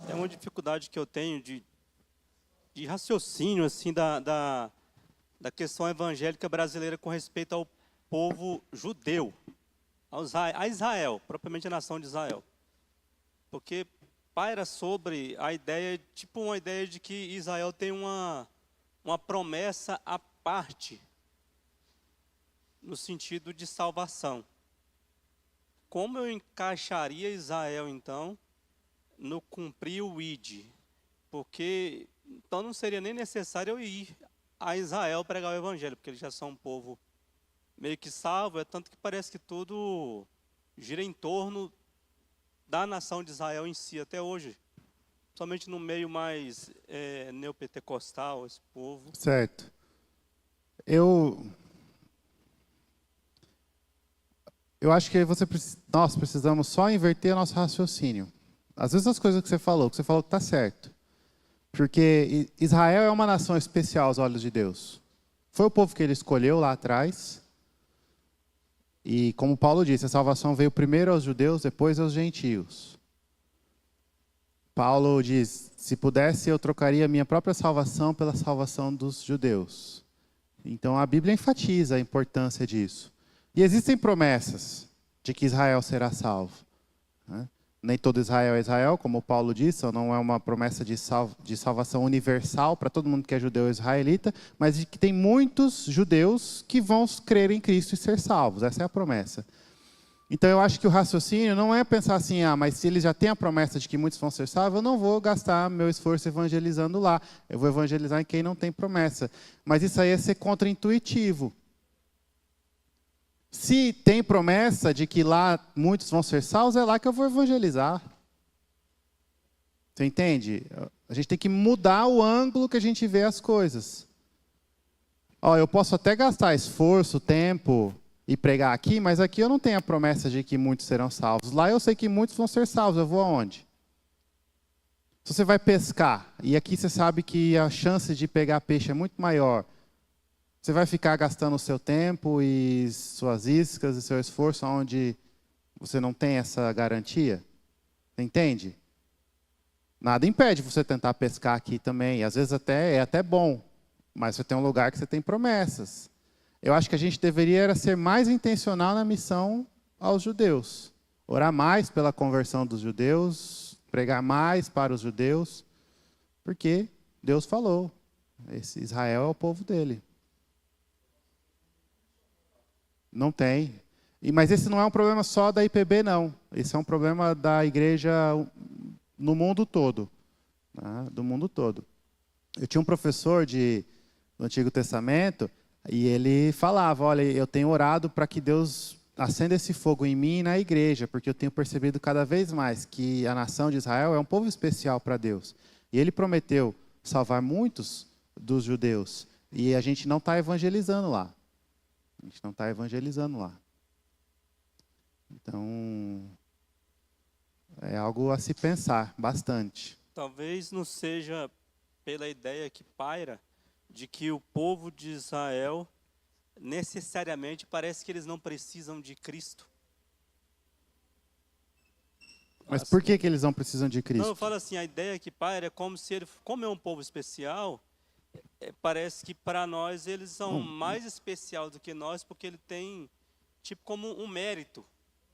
É uma dificuldade que eu tenho de raciocínio assim da questão evangélica brasileira com respeito ao povo judeu, a Israel, propriamente a nação de Israel. Porque paira sobre a ideia, tipo uma ideia de que Israel tem uma promessa à parte, no sentido de salvação. Como eu encaixaria Israel, então, no cumprir o ID? Porque então não seria nem necessário eu ir a Israel pregar o evangelho, porque eles já são um povo meio que salvo, é tanto que parece que tudo gira em torno da nação de Israel em si, até hoje. Somente no meio mais neopentecostal, esse povo. Certo. Eu acho que nós precisamos só inverter nosso raciocínio. Às vezes as coisas que você falou que está certo. Porque Israel é uma nação especial aos olhos de Deus. Foi o povo que ele escolheu lá atrás. E como Paulo disse, a salvação veio primeiro aos judeus, depois aos gentios. Paulo diz, se pudesse eu trocaria a minha própria salvação pela salvação dos judeus. Então a Bíblia enfatiza a importância disso. E existem promessas de que Israel será salvo. Né? Nem todo Israel é Israel, como Paulo disse, não é uma promessa de salvação universal para todo mundo que é judeu ou israelita, mas de que tem muitos judeus que vão crer em Cristo e ser salvos. Essa é a promessa. Então eu acho que o raciocínio não é pensar assim, mas se eles já têm a promessa de que muitos vão ser salvos, eu não vou gastar meu esforço evangelizando lá. Eu vou evangelizar em quem não tem promessa. Mas isso aí é ser contraintuitivo. Se tem promessa de que lá muitos vão ser salvos, é lá que eu vou evangelizar. Você entende? A gente tem que mudar o ângulo que a gente vê as coisas. Eu posso até gastar esforço, tempo e pregar aqui, mas aqui eu não tenho a promessa de que muitos serão salvos. Lá eu sei que muitos vão ser salvos, eu vou aonde? Se você vai pescar, e aqui você sabe que a chance de pegar peixe é muito maior, você vai ficar gastando o seu tempo e suas iscas e seu esforço onde você não tem essa garantia? Você entende? Nada impede você tentar pescar aqui também. E às vezes é até bom, mas você tem um lugar que você tem promessas. Eu acho que a gente deveria ser mais intencional na missão aos judeus. Orar mais pela conversão dos judeus, pregar mais para os judeus, porque Deus falou. Esse Israel é o povo dele. Não tem. Mas esse não é um problema só da IPB, não. Esse é um problema da igreja no mundo todo. Né? Do mundo todo. Eu tinha um professor do Antigo Testamento e ele falava, olha, eu tenho orado para que Deus acenda esse fogo em mim e na igreja, porque eu tenho percebido cada vez mais que a nação de Israel é um povo especial para Deus. E ele prometeu salvar muitos dos judeus. E a gente não está evangelizando lá. A gente não está evangelizando lá. Então, é algo a se pensar bastante. Talvez não seja pela ideia que paira de que o povo de Israel necessariamente parece que eles não precisam de Cristo. Mas por que eles não precisam de Cristo? Não, eu falo assim, a ideia que paira é como se ele, como é um povo especial, parece que para nós eles são mais especial do que nós, porque ele tem tipo como um mérito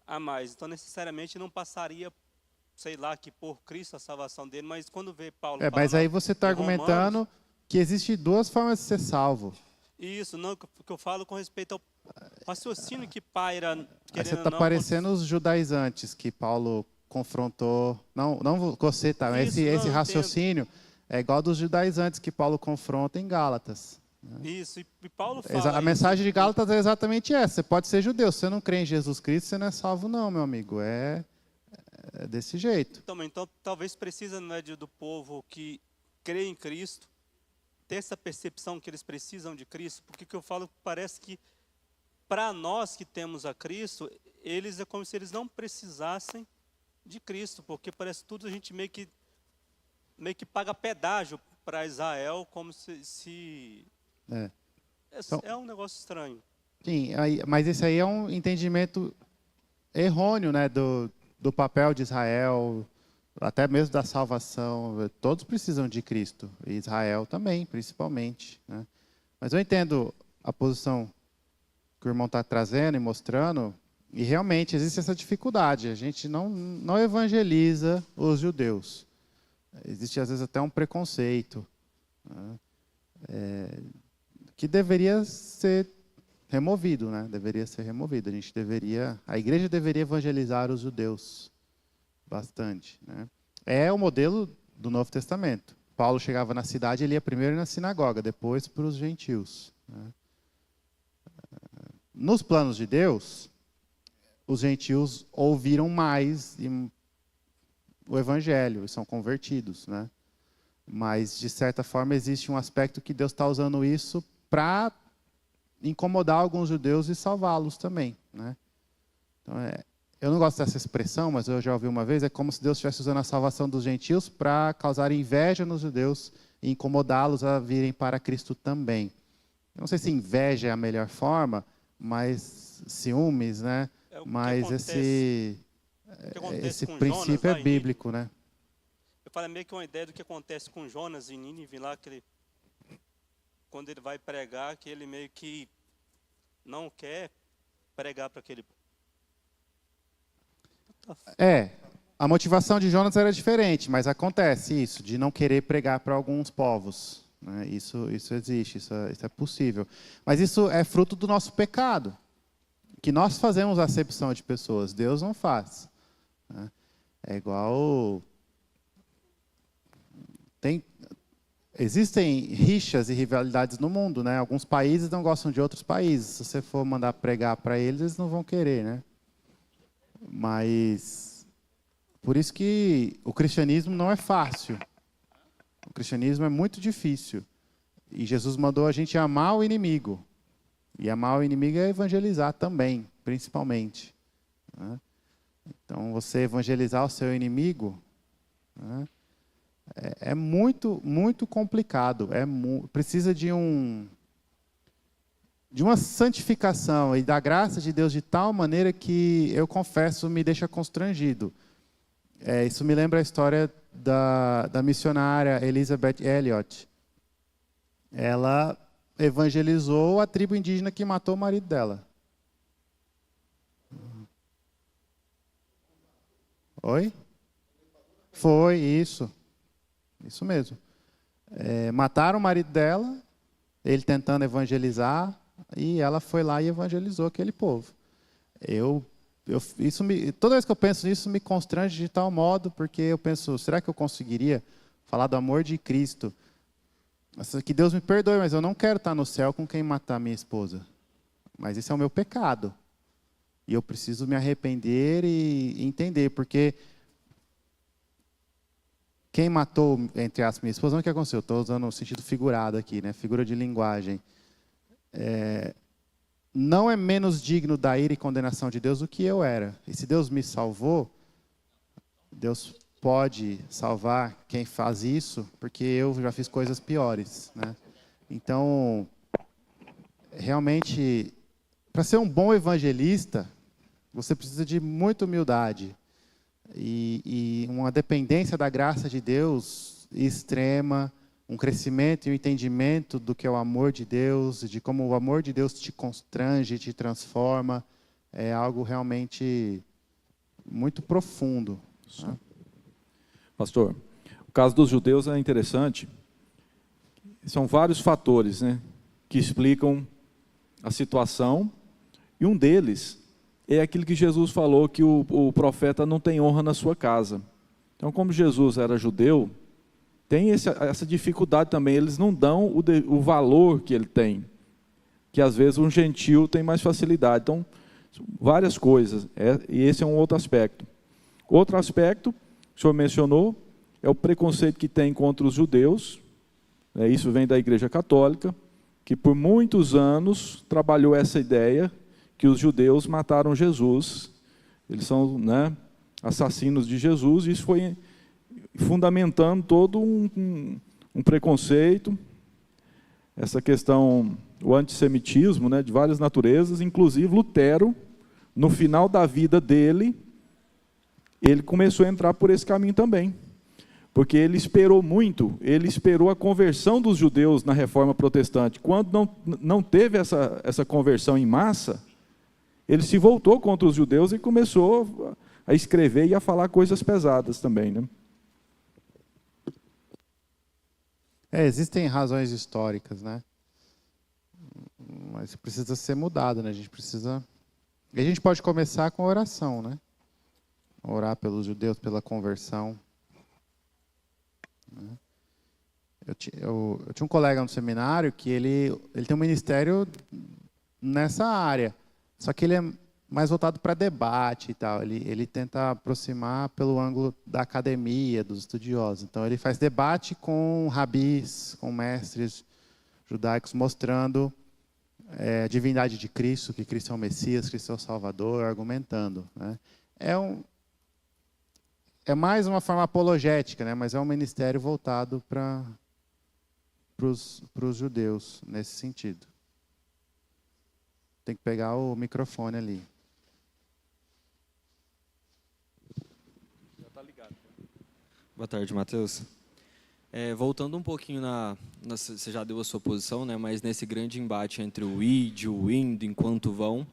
a mais. Então necessariamente não passaria, sei lá, que por Cristo a salvação dele, mas quando vê Paulo falando, mas aí você está argumentando Romanos, que existem duas formas de ser salvo. Isso, não, que eu falo com respeito ao raciocínio que paira, Aí você querendo ou está não. parecendo os judaizantes que Paulo confrontou. Não você, tá? Isso, Esse não, raciocínio é igual dos judaizantes que Paulo confronta em Gálatas. Isso, e Paulo fala A mensagem de isso. Gálatas é exatamente essa. Você pode ser judeu, se você não crê em Jesus Cristo, você não é salvo não, meu amigo. É desse jeito. Então talvez precisa, né, do povo que crê em Cristo, ter essa percepção que eles precisam de Cristo, porque o que eu falo parece que para nós que temos a Cristo, eles é como se eles não precisassem de Cristo, porque parece tudo a gente meio que paga pedágio para Israel, como se Então, é um negócio estranho. sim, mas esse aí é um entendimento errôneo, né, do papel de Israel, até mesmo da salvação, todos precisam de Cristo, e Israel também, principalmente, né? Mas eu entendo a posição que o irmão está trazendo e mostrando, e realmente existe essa dificuldade. A gente não evangeliza os judeus. Existe, às vezes, até um preconceito, né? Que deveria ser removido, né? Deveria ser removido. A igreja deveria evangelizar os judeus bastante, né? É o modelo do Novo Testamento. Paulo chegava na cidade, ele ia primeiro na sinagoga, depois para os gentios, né? Nos planos de Deus, os gentios ouviram mais o evangelho e são convertidos, né? Mas, de certa forma, existe um aspecto que Deus está usando isso para incomodar alguns judeus e salvá-los também, né? Então, eu não gosto dessa expressão, mas eu já ouvi uma vez, é como se Deus estivesse usando a salvação dos gentios para causar inveja nos judeus e incomodá-los a virem para Cristo também. Eu não sei se inveja é a melhor forma, mas ciúmes, né? Mas esse princípio Jonas, é bíblico, né? Eu falei meio que uma ideia do que acontece com Jonas em Nínive lá, que quando ele vai pregar, que ele meio que não quer pregar para aquele... A motivação de Jonas era diferente, mas acontece isso, de não querer pregar para alguns povos, né? Isso existe, isso é possível. Mas isso é fruto do nosso pecado, que nós fazemos acepção de pessoas, Deus não faz, né? É igual... Existem rixas e rivalidades no mundo, né? Alguns países não gostam de outros países. Se você for mandar pregar para eles, eles não vão querer, né? Mas por isso que o cristianismo não é fácil. O cristianismo é muito difícil. E Jesus mandou a gente amar o inimigo. E amar o inimigo é evangelizar também, principalmente, né? Então, você evangelizar o seu inimigo, né, é muito, muito complicado. Precisa de uma santificação e da graça de Deus de tal maneira que, eu confesso, me deixa constrangido. Isso me lembra a história da missionária Elizabeth Elliot. Ela evangelizou a tribo indígena que matou o marido dela. Oi? Foi, isso. Isso mesmo. Mataram o marido dela, ele tentando evangelizar, e ela foi lá e evangelizou aquele povo. Toda vez que eu penso nisso, me constrange de tal modo, porque eu penso, será que eu conseguiria falar do amor de Cristo? Que Deus me perdoe, mas eu não quero estar no céu com quem matar minha esposa. Mas esse é o meu pecado. E eu preciso me arrepender e entender, porque quem matou, entre aspas, minha esposa, não é o que aconteceu, estou usando o sentido figurado aqui, né? Figura de linguagem. Não é menos digno da ira e condenação de Deus do que eu era. E se Deus me salvou, Deus pode salvar quem faz isso, porque eu já fiz coisas piores, né? Então, realmente, para ser um bom evangelista, você precisa de muita humildade e uma dependência da graça de Deus extrema, um crescimento e um entendimento do que é o amor de Deus, de como o amor de Deus te constrange, te transforma, é algo realmente muito profundo, né? Pastor, o caso dos judeus é interessante. São vários fatores, né, que explicam a situação, e um deles é aquilo que Jesus falou, que o profeta não tem honra na sua casa. Então, como Jesus era judeu, tem essa dificuldade também, eles não dão o valor que ele tem, que às vezes um gentil tem mais facilidade. Então, várias coisas, e esse é um outro aspecto. Outro aspecto, o senhor mencionou, é o preconceito que tem contra os judeus, isso vem da Igreja Católica, que por muitos anos trabalhou essa ideia que os judeus mataram Jesus, eles são, né, assassinos de Jesus, e isso foi fundamentando todo um preconceito, essa questão, o antissemitismo, né, de várias naturezas, inclusive Lutero, no final da vida dele, ele começou a entrar por esse caminho também. Porque ele esperou muito, ele esperou a conversão dos judeus na Reforma Protestante. Quando não teve essa conversão em massa, ele se voltou contra os judeus e começou a escrever e a falar coisas pesadas também, né? Existem razões históricas, né? Mas precisa ser mudado, né? A gente precisa... E a gente pode começar com a oração, né? Orar pelos judeus, pela conversão. Eu tinha um colega no seminário que ele tem um ministério nessa área, só que ele é mais voltado para debate e tal. Ele tenta aproximar pelo ângulo da academia, dos estudiosos. Então, ele faz debate com rabis, com mestres judaicos, mostrando a divindade de Cristo, que Cristo é o Messias, Cristo é o Salvador, argumentando, né? É mais uma forma apologética, né? Mas é um ministério voltado para os judeus, nesse sentido. Tem que pegar o microfone ali. Já tá ligado. Boa tarde, Matheus. Voltando um pouquinho você já deu a sua posição, né? Mas nesse grande embate entre o id, o indo, enquanto vão,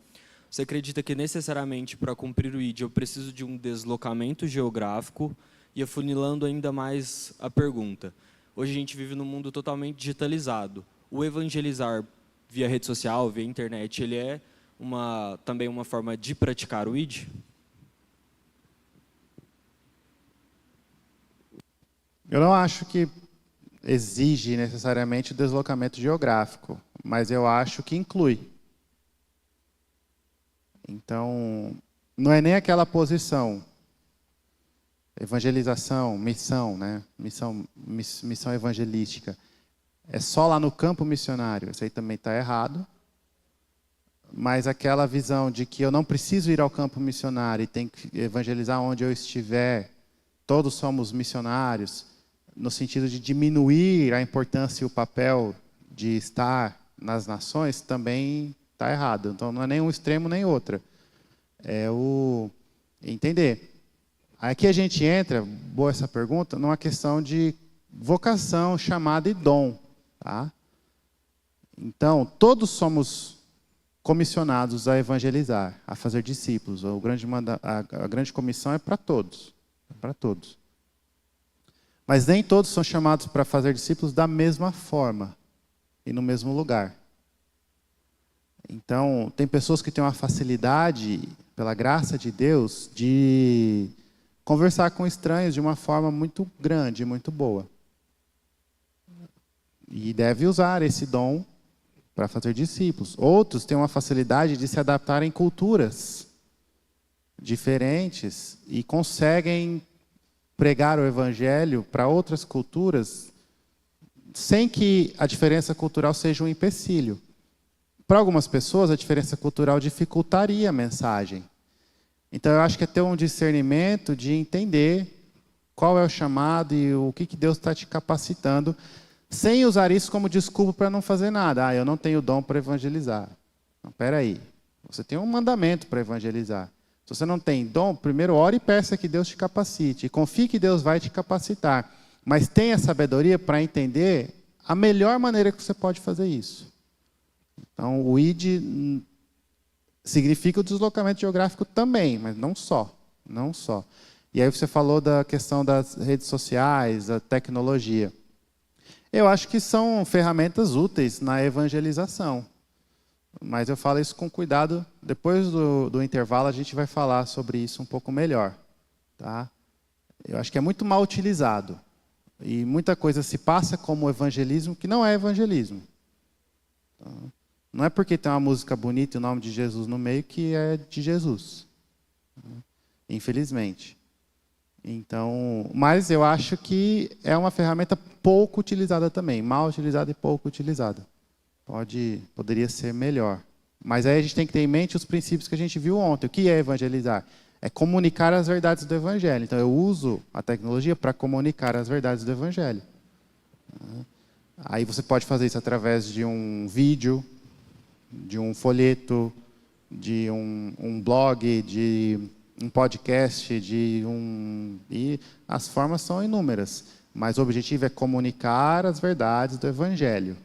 você acredita que necessariamente para cumprir o id eu preciso de um deslocamento geográfico? E afunilando ainda mais a pergunta, hoje a gente vive num mundo totalmente digitalizado. O evangelizar via rede social, via internet, ele é também uma forma de praticar o id? Eu não acho que exige necessariamente o deslocamento geográfico, mas eu acho que inclui. Então, não é nem aquela posição, evangelização, missão, né? Missão evangelística. É só lá no campo missionário, isso aí também está errado. Mas aquela visão de que eu não preciso ir ao campo missionário e tenho que evangelizar onde eu estiver, todos somos missionários, no sentido de diminuir a importância e o papel de estar nas nações, também está errado. Então, não é nem um extremo nem outra. É o entender. Aqui a gente entra, boa essa pergunta, numa questão de vocação, chamada e dom. Tá? Então, todos somos comissionados a evangelizar, a fazer discípulos. A grande comissão é para todos. É para todos. Mas nem todos são chamados para fazer discípulos da mesma forma e no mesmo lugar. Então, tem pessoas que têm uma facilidade, pela graça de Deus, de conversar com estranhos de uma forma muito grande, muito boa. E deve usar esse dom para fazer discípulos. Outros têm uma facilidade de se adaptar em culturas diferentes e conseguem pregar o evangelho para outras culturas sem que a diferença cultural seja um empecilho. Para algumas pessoas, a diferença cultural dificultaria a mensagem. Então, eu acho que é ter um discernimento de entender qual é o chamado e o que Deus está te capacitando, sem usar isso como desculpa para não fazer nada. Eu não tenho dom para evangelizar. Não, espera aí. Você tem um mandamento para evangelizar. Se você não tem dom, primeiro ore e peça que Deus te capacite. E confie que Deus vai te capacitar. Mas tenha sabedoria para entender a melhor maneira que você pode fazer isso. Então, o ID significa o deslocamento geográfico também, mas não só. Não só. E aí você falou da questão das redes sociais, da tecnologia. Eu acho que são ferramentas úteis na evangelização. Mas eu falo isso com cuidado. Depois do intervalo, a gente vai falar sobre isso um pouco melhor. Tá? Eu acho que é muito mal utilizado. E muita coisa se passa como evangelismo que não é evangelismo. Tá? Não é porque tem uma música bonita e o nome de Jesus no meio que é de Jesus. Infelizmente. Então, mas eu acho que é uma ferramenta pouco utilizada também. Mal utilizada e pouco utilizada. Poderia ser melhor. Mas aí a gente tem que ter em mente os princípios que a gente viu ontem. O que é evangelizar? É comunicar as verdades do Evangelho. Então, eu uso a tecnologia para comunicar as verdades do Evangelho. Aí você pode fazer isso através de um vídeo, de um folheto, de um blog, de um podcast, e as formas são inúmeras, mas o objetivo é comunicar as verdades do Evangelho.